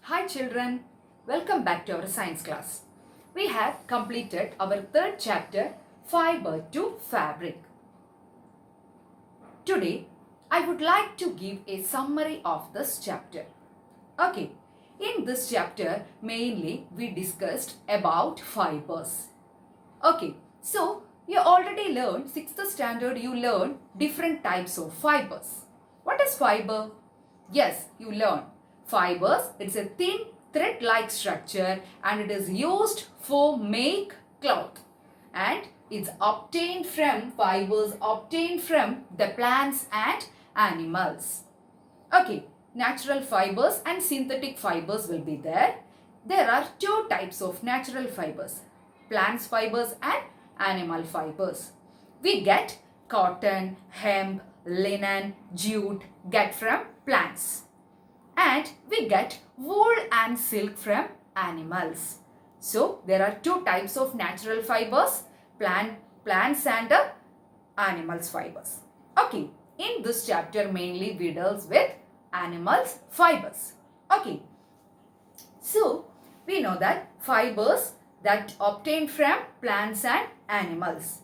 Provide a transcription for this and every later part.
Hi children, welcome back to our science class. We have completed our third chapter, Fiber to Fabric. Today, I would like to give a summary of this chapter. Okay, in this chapter, mainly we discussed about fibers. Okay, so you already learned, 6th standard you learned different types of fibers. What is fiber? Yes, you learn. Fibers, it's a thin thread-like structure and it is used for make cloth. And it's obtained from fibers obtained from the plants and animals. Okay, natural fibers and synthetic fibers will be there. There are two types of natural fibers, plants fibers and animal fibers. We get cotton, hemp, linen, jute get from plants. And we get wool and silk from animals. So, there are two types of natural fibers, plants and animals fibers. Okay, in this chapter mainly we deals with animals fibers. Okay, so we know that fibers that obtained from plants and animals.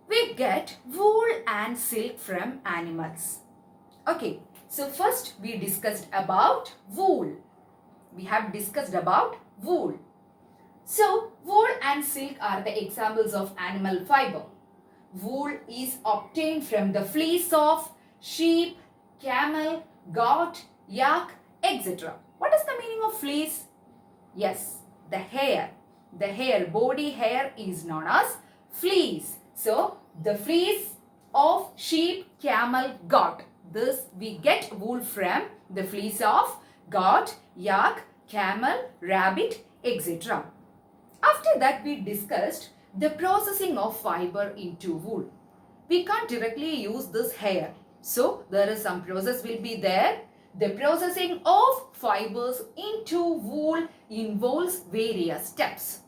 We get wool and silk from animals. Okay, so first we discussed about wool. We have discussed about wool. So wool and silk are the examples of animal fiber. Wool is obtained from the fleece of sheep, camel, goat, yak, etc. What is the meaning of fleece? Yes, the hair. The hair, body hair is known as fleece. So the fleece of sheep, camel, goat. This we get wool from the fleece of goat, yak, camel, rabbit, etc. After that we discussed the processing of fiber into wool. We can't directly use this hair. So there is some process will be there. The processing of fibers into wool involves various steps.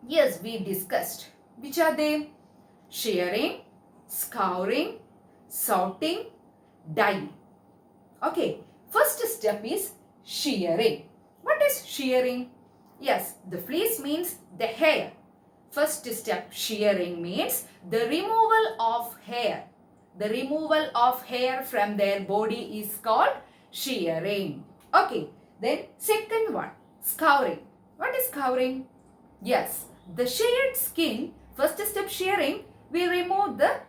Yes, we discussed. Which are they? Shearing, scouring, sorting, dyeing. Okay, first step is shearing. What is shearing? Yes, the fleece means the hair. First step, shearing means the removal of hair. The removal of hair from their body is called shearing. Okay, then second one, scouring. What is scouring? Yes, the sheared skin, first step shearing, we remove the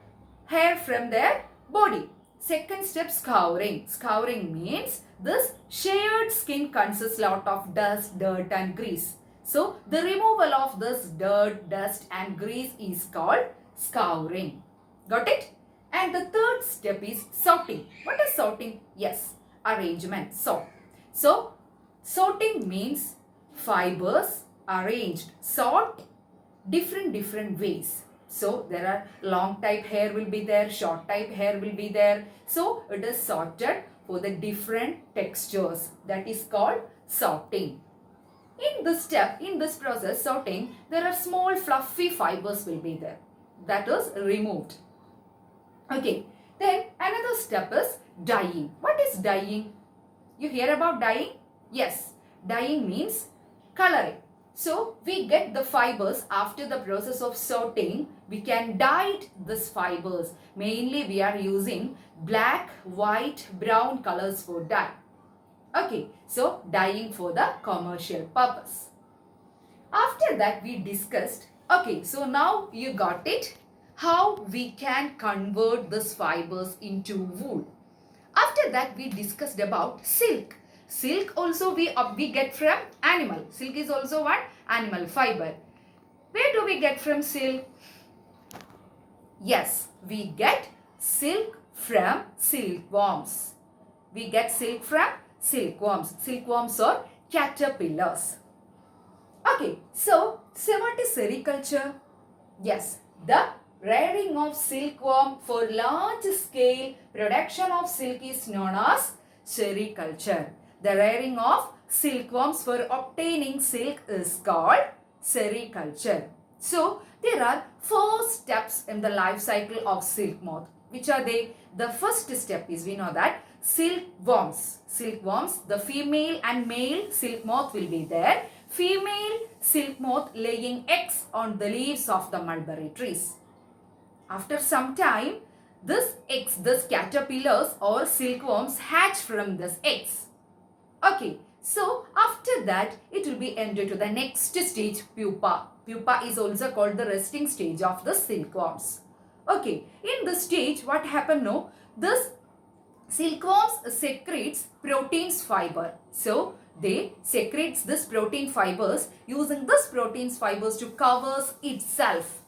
hair from their body. Second step, scouring. Scouring means this sheared skin consists lot of dust, dirt and grease. So, the removal of this dirt, dust and grease is called scouring. Got it? And the third step is sorting. What is sorting? Yes, arrangement, sort. So, sorting means fibers arranged, sort different ways. So, there are long type hair will be there, short type hair will be there. So, it is sorted for the different textures. That is called sorting. In this step, in this process, sorting, there are small fluffy fibers will be there. That is removed. Okay. Then another step is dyeing. What is dyeing? You hear about dyeing? Yes. Dyeing means coloring. So, we get the fibers after the process of sorting. We can dye these fibers. Mainly, we are using black, white, brown colors for dye. Okay, so dyeing for the commercial purpose. After that, we discussed. Okay, so now you got it. How we can convert these fibers into wool. After that, we discussed about silk. Silk also we get from animal. Silk is also one animal fiber. Where do we get from silk? Yes, we get silk from silkworms. We get silk from silkworms. Silkworms are caterpillars. Okay, so what is sericulture? Yes, the rearing of silkworm for large scale production of silk is known as sericulture. The rearing of silkworms for obtaining silk is called sericulture. So, there are 4 steps in the life cycle of silk moth. Which are they? The first step is, we know that silkworms. Silkworms, the female and male silk moth will be there. Female silk moth laying eggs on the leaves of the mulberry trees. After some time, this caterpillars or silkworms hatch from these eggs. Okay, so after that, it will be entered to the next stage, pupa. Pupa is also called the resting stage of the silkworms. Okay, in this stage, what happened now? This silkworms secretes proteins fiber. So, they secretes this protein fibers, using this protein fibers to covers itself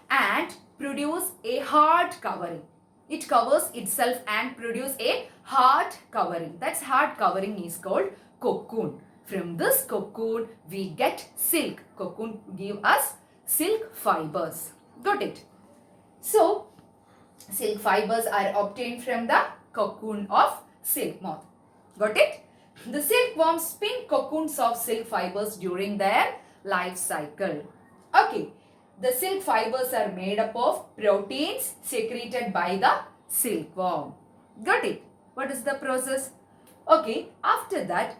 and produce a hard covering. It covers itself and produce a hard covering. That's hard covering is called cocoon. From this cocoon, we get silk. Cocoon give us silk fibers. Got it? So, silk fibers are obtained from the cocoon of silk moth. Got it? The silkworms spin cocoons of silk fibers during their life cycle. Okay. The silk fibers are made up of proteins secreted by the silkworm. Got it? What is the process? Okay. After that,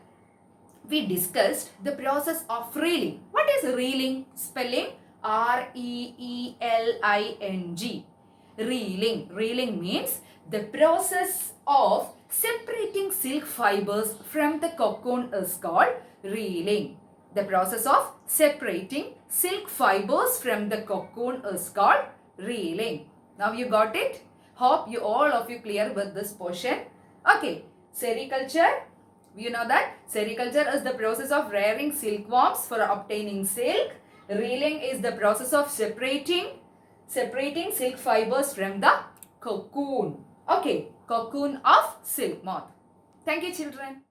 we discussed the process of reeling. What is reeling? Spelling R-E-E-L-I-N-G. Reeling. Reeling means the process of separating silk fibers from the cocoon is called reeling. The process of separating silk fibers from the cocoon is called reeling. Now you got it? Hope you all of you clear with this portion. Okay. Sericulture. You know that sericulture is the process of rearing silkworms for obtaining silk. Reeling is the process of separating silk fibers from the cocoon. Okay. Cocoon of silk moth. Thank you, children.